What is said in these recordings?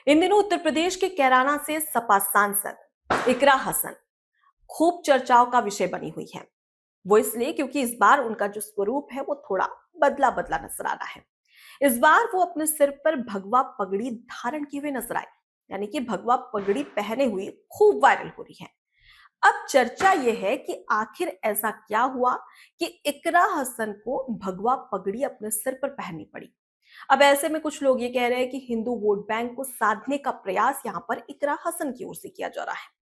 इन दिनों उत्तर प्रदेश के कैराना से सपा सांसद इकरा हसन खूब चर्चाओं का विषय बनी हुई है। वो इसलिए क्योंकि इस बार उनका जो स्वरूप है वो थोड़ा बदला बदला नजर आ रहा है। इस बार वो अपने सिर पर भगवा पगड़ी धारण किए हुए नजर आए, यानी कि भगवा पगड़ी पहने हुए खूब वायरल हो रही है। अब चर्चा यह है कि आखिर ऐसा क्या हुआ कि इकरा हसन को भगवा पगड़ी अपने सिर पर पहननी पड़ी। अब ऐसे में कुछ लोग ये कह रहे हैं कि हिंदू वोट बैंक को साधने का प्रयास यहाँ पर इकरा हसन की ओर से किया जा रहा है।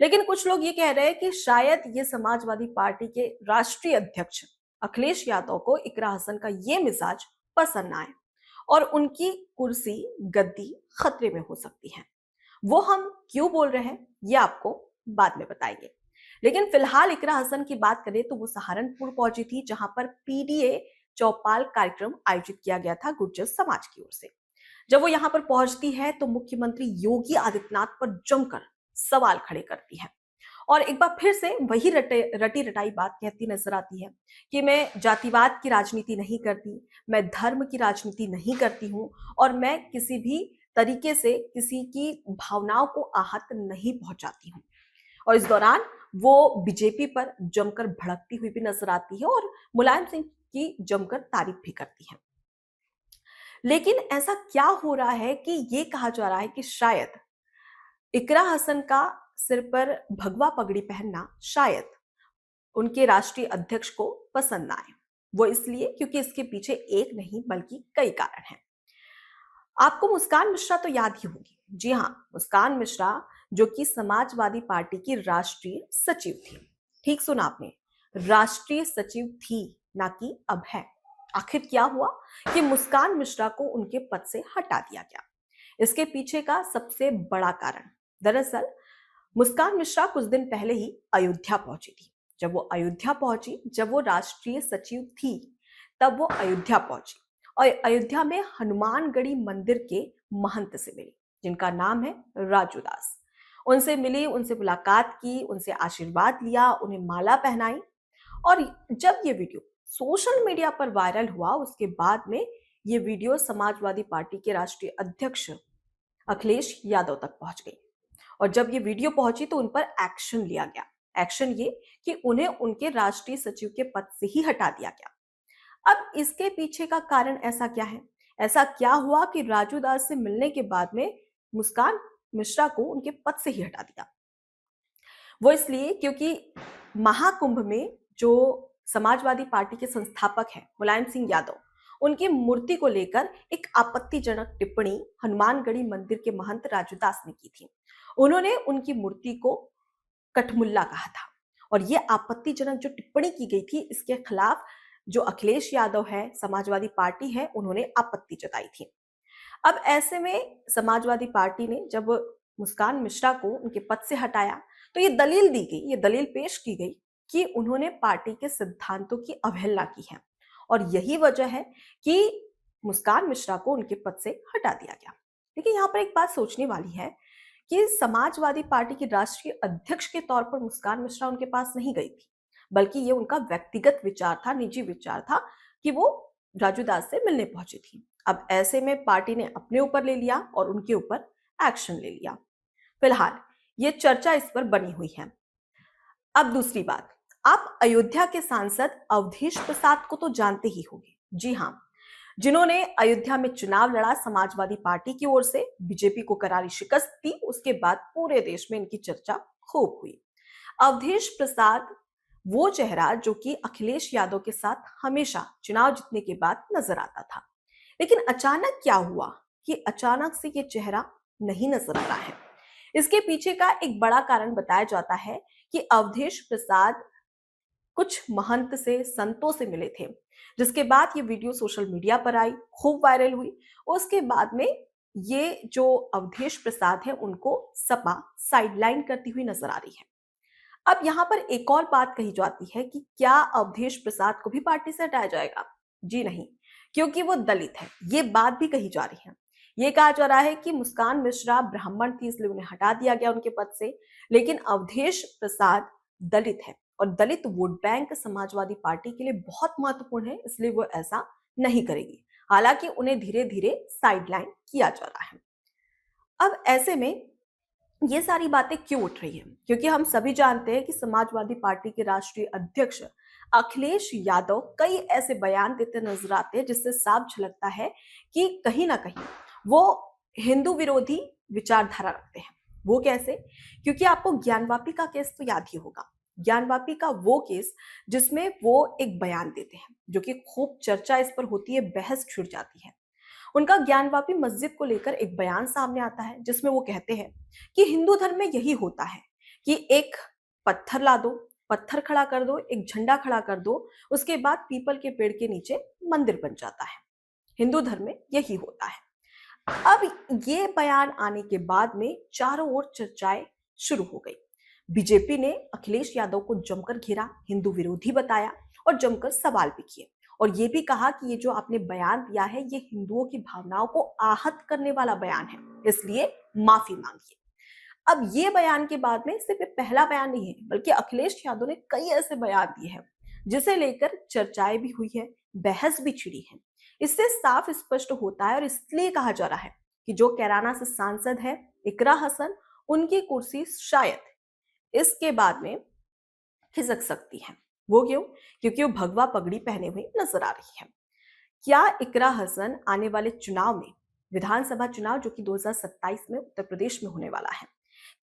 लेकिन कुछ लोग ये कह रहे हैं कि शायद ये समाजवादी पार्टी के राष्ट्रीय अध्यक्ष अखिलेश यादव को इकरा हसन का ये मिजाज पसंद ना आए और उनकी कुर्सी गद्दी खतरे में हो सकती है। वो हम क्यों बोल रहे हैं ये आपको बाद में बताएंगे। लेकिन फिलहाल इकरा हसन की बात करें तो वो सहारनपुर पहुंची थी, जहां पर पीडीए चौपाल कार्यक्रम आयोजित किया गया था गुर्जर समाज की ओर से। जब वो यहां पर पहुंचती है तो मुख्यमंत्री योगी आदित्यनाथ पर जमकर सवाल खड़े करती है और एक बार फिर से वही रटी रटाई बात कहती नजर आती है कि मैं जातिवाद की राजनीति नहीं करती, मैं धर्म की राजनीति नहीं करती हूं और मैं किसी भी तरीके से किसी की भावनाओं को आहत नहीं पहुंचाती हूं। और इस दौरान वो बीजेपी पर जमकर भड़कती हुई भी नजर आती है और मुलायम सिंह की जमकर तारीफ भी करती है। लेकिन ऐसा क्या हो रहा है कि ये कहा जा रहा है कि शायद इकरा हसन का सिर पर भगवा पगड़ी पहनना शायद उनके राष्ट्रीय अध्यक्ष को पसंद ना आए। वो इसलिए क्योंकि इसके पीछे एक नहीं बल्कि कई कारण हैं। आपको मुस्कान मिश्रा तो याद ही होगी। जी हाँ, मुस्कान मिश्रा जो कि समाजवादी पार्टी की राष्ट्रीय सचिव थी। ठीक सुना आपने, राष्ट्रीय सचिव थी, ना कि अब है। आखिर क्या हुआ कि मुस्कान मिश्रा को उनके पद से हटा दिया गया। इसके पीछे का सबसे बड़ा कारण दरअसल मुस्कान मिश्रा कुछ दिन पहले ही अयोध्या पहुंची थी। जब वो अयोध्या पहुंची, जब वो राष्ट्रीय सचिव थी, तब वो अयोध्या पहुंची और अयोध्या में हनुमानगढ़ी मंदिर के महंत से मिली, जिनका नाम है राजू दास। उनसे मिली, उनसे मुलाकात की, उनसे आशीर्वाद लिया, उन्हें माला पहनाई। और जब ये वीडियो सोशल मीडिया पर वायरल हुआ, उसके बाद में ये वीडियो समाजवादी पार्टी के राष्ट्रीय अध्यक्ष अखिलेश यादव तक पहुंच गई। और जब ये वीडियो पहुंची तो उन पर एक्शन लिया गया। एक्शन ये कि उन्हें उनके राष्ट्रीय सचिव के पद से ही हटा दिया गया। अब इसके पीछे का कारण ऐसा क्या है? ऐसा क्या हुआ कि राजू दास से मिलने के बाद में मुस्कान मिश्रा को उनके पद से ही हटा दिया? वो इसलिए क्योंकि महाकुंभ में जो समाजवादी पार्टी के संस्थापक हैं मुलायम सिंह यादव, उनकी मूर्ति को लेकर एक आपत्तिजनक टिप्पणी हनुमानगढ़ी मंदिर के महंत राजू दास ने की थी। उन्होंने उनकी मूर्ति को कठमुल्ला कहा था और ये आपत्तिजनक जो टिप्पणी की गई थी, इसके खिलाफ जो अखिलेश यादव है, समाजवादी पार्टी है, उन्होंने आपत्ति जताई थी। अब ऐसे में समाजवादी पार्टी ने जब मुस्कान मिश्रा को उनके पद से हटाया तो ये दलील दी गई, ये दलील पेश की गई कि उन्होंने पार्टी के सिद्धांतों की अवहेलना की है और यही वजह है कि मुस्कान मिश्रा को उनके पद से हटा दिया गया। लेकिन यहाँ पर एक बात सोचने वाली है कि समाजवादी पार्टी की राष्ट्रीय अध्यक्ष के तौर पर मुस्कान मिश्रा उनके पास नहीं गई थी, बल्कि ये उनका व्यक्तिगत विचार था, निजी विचार था कि वो राजू दास से मिलने पहुंची थी। अब ऐसे में पार्टी ने अपने ऊपर ले लिया और उनके ऊपर एक्शन ले लिया। फिलहाल ये चर्चा इस पर बनी हुई है। अब दूसरी बात, आप अयोध्या के सांसद अवधेश प्रसाद को तो जानते ही होंगे। जी हाँ, जिन्होंने अयोध्या में चुनाव लड़ा समाजवादी पार्टी की ओर से, बीजेपी को करारी शिकस्त दी, उसके बाद पूरे देश में इनकी चर्चा खूब हुई। अवधेश प्रसाद वो चेहरा जो कि अखिलेश यादव के साथ हमेशा चुनाव जीतने के बाद नजर आता था। लेकिन अचानक क्या हुआ कि अचानक से ये चेहरा नहीं नजर आ रहा है। इसके पीछे का एक बड़ा कारण बताया जाता है कि अवधेश प्रसाद कुछ महंत से, संतों से मिले थे, जिसके बाद ये वीडियो सोशल मीडिया पर आई, खूब वायरल हुई। उसके बाद में ये जो अवधेश प्रसाद है उनको सपा साइडलाइन करती हुई नजर आ रही है। अब यहाँ पर एक और बात कही जाती है कि क्या अवधेश प्रसाद को भी पार्टी से हटाया जाएगा? जी नहीं, क्योंकि वो दलित है। ये बात भी कही जा रही है। ये कहा जा रहा है कि मुस्कान मिश्रा ब्राह्मण थी इसलिए उन्हें हटा दिया गया उनके पद से, लेकिन अवधेश प्रसाद दलित है और दलित वोट बैंक समाजवादी पार्टी के लिए बहुत महत्वपूर्ण है, इसलिए वो ऐसा नहीं करेगी। हालांकि उन्हें धीरे धीरे साइडलाइन किया जा रहा है। अब ऐसे में ये सारी बातें क्यों उठ रही हैं? क्योंकि हम सभी जानते हैं कि समाजवादी पार्टी के राष्ट्रीय अध्यक्ष अखिलेश यादव कई ऐसे बयान देते नजर आते हैं जिससे साफ झलकता है कि कहीं ना कहीं वो हिंदू विरोधी विचारधारा रखते हैं। वो कैसे? क्योंकि आपको ज्ञानवापी का केस तो याद ही होगा। ज्ञानवापी का वो केस जिसमें वो एक बयान देते हैं जो कि खूब चर्चा इस पर होती है, बहस छिड़ जाती है। उनका ज्ञानवापी मस्जिद को लेकर एक बयान सामने आता है जिसमें वो कहते हैं कि हिंदू धर्म में यही होता है कि एक पत्थर ला दो, पत्थर खड़ा कर दो, एक झंडा खड़ा कर दो, उसके बाद पीपल के पेड़ के नीचे मंदिर बन जाता है। हिंदू धर्म में यही होता है। अब ये बयान आने के बाद में चारों ओर चर्चाएं शुरू हो गई। बीजेपी ने अखिलेश यादव को जमकर घेरा, हिंदू विरोधी बताया और जमकर सवाल भी किए और ये भी कहा कि ये जो आपने बयान दिया है ये हिंदुओं की भावनाओं को आहत करने वाला बयान है, इसलिए माफी मांगिए। अब ये बयान के बाद में सिर्फ ये पहला बयान नहीं है बल्कि अखिलेश यादव ने कई ऐसे बयान दिए हैं जिसे लेकर चर्चाएं भी हुई है, बहस भी छिड़ी है। इससे साफ स्पष्ट होता है और इसलिए कहा जा रहा है कि जो कैराना से सांसद है इकरा हसन, उनकी कुर्सी शायद इसके बाद में खिसक सकती है। वो क्यों? क्योंकि वो भगवा पगड़ी पहने हुए नजर आ रही है। क्या इकरा हसन आने वाले चुनाव में, विधानसभा चुनाव जो कि 2027 में उत्तर प्रदेश में होने वाला है,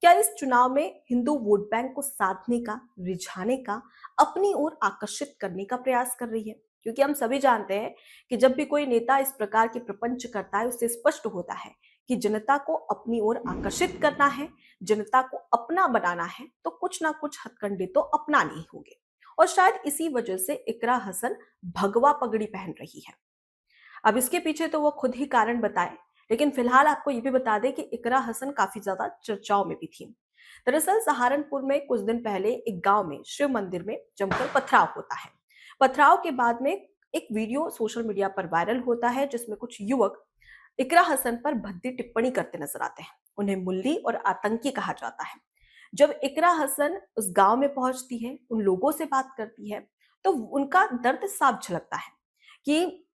क्या इस चुनाव में हिंदू वोट बैंक को साधने का, रिझाने का, अपनी ओर आकर्षित करने का प्रयास कर रही है? क्योंकि हम सभी जानते हैं कि जब भी कोई नेता इस प्रकार के प्रपंच करता है उससे स्पष्ट होता है कि जनता को अपनी ओर आकर्षित करना है, जनता को अपना बनाना है, तो कुछ ना कुछ हथकंडे तो अपनाने ही होंगे। और शायद इसी वजह से इकरा हसन भगवा पगड़ी पहन रही है। अब इसके पीछे तो वो खुद ही कारण बताए, लेकिन फिलहाल आपको ये भी बता दें कि इकरा हसन काफी ज्यादा चर्चाओं में भी थी। दरअसल सहारनपुर में कुछ दिन पहले एक गांव में शिव मंदिर में जमकर पथराव होता है। पथराव के बाद में एक वीडियो सोशल मीडिया पर वायरल होता है जिसमें कुछ युवक इकरा हसन पर भद्दी टिप्पणी करते नजर आते हैं। उन्हें मुल्ली और आतंकी कहा जाता है। जब इकरा हसन उस गांव में पहुंचती है, उन लोगों से बात करती है, तो उनका दर्द साफ झलकता है कि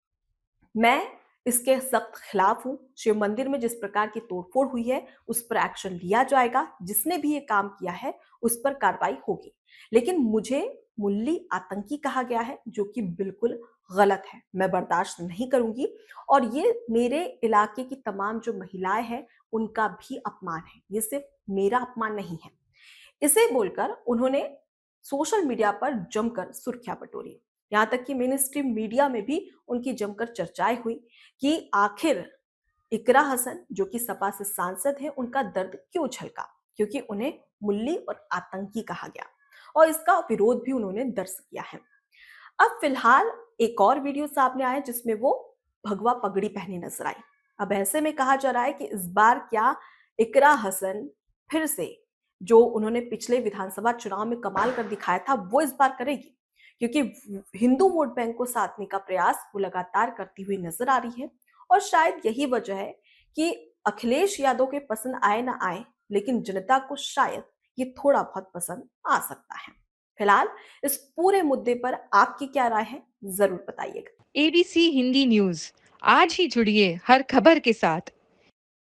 मैं इसके सख्त खिलाफ हूं। शिव मंदिर में जिस प्रकार की तोड़फोड़ हुई है उस पर एक्शन लिया जाएगा, जिसने भी ये काम किया है उस पर कार्रवाई होगी। लेकिन मुझे मुल्ली आतंकी कहा गया है जो कि बिल्कुल गलत है, मैं बर्दाश्त नहीं करूंगी और ये मेरे इलाके की तमाम जो महिलाएं हैं उनका भी अपमान है, ये सिर्फ मेरा अपमान नहीं है। इसे बोलकर उन्होंने सोशल मीडिया पर जमकर सुर्खियां बटोरी। यहाँ तक कि मेन स्ट्रीम मीडिया में भी उनकी जमकर चर्चाएं हुई कि आखिर इकरा हसन जो कि सपा से सांसद है उनका दर्द क्यों झलका, क्योंकि उन्हें मुल्ली और आतंकी कहा गया और इसका विरोध भी उन्होंने दर्ज किया है। अब फिलहाल एक और वीडियो सामने आया जिसमें वो भगवा पगड़ी पहने नजर आई। अब ऐसे में कहा जा रहा है कि इस बार क्या इकरा हसन फिर से जो उन्होंने पिछले विधानसभा चुनाव में कमाल कर दिखाया था वो इस बार करेगी, क्योंकि हिंदू वोट बैंक को साधने का प्रयास वो लगातार करती हुई नजर आ रही है। और शायद यही वजह है कि अखिलेश यादव के पसंद आए ना आए, लेकिन जनता को शायद ये थोड़ा बहुत पसंद आ सकता है। फिलहाल इस पूरे मुद्दे पर आपकी क्या राय है, जरूर बताइएगा। एबीसी हिंदी न्यूज आज ही जुड़िए हर खबर के साथ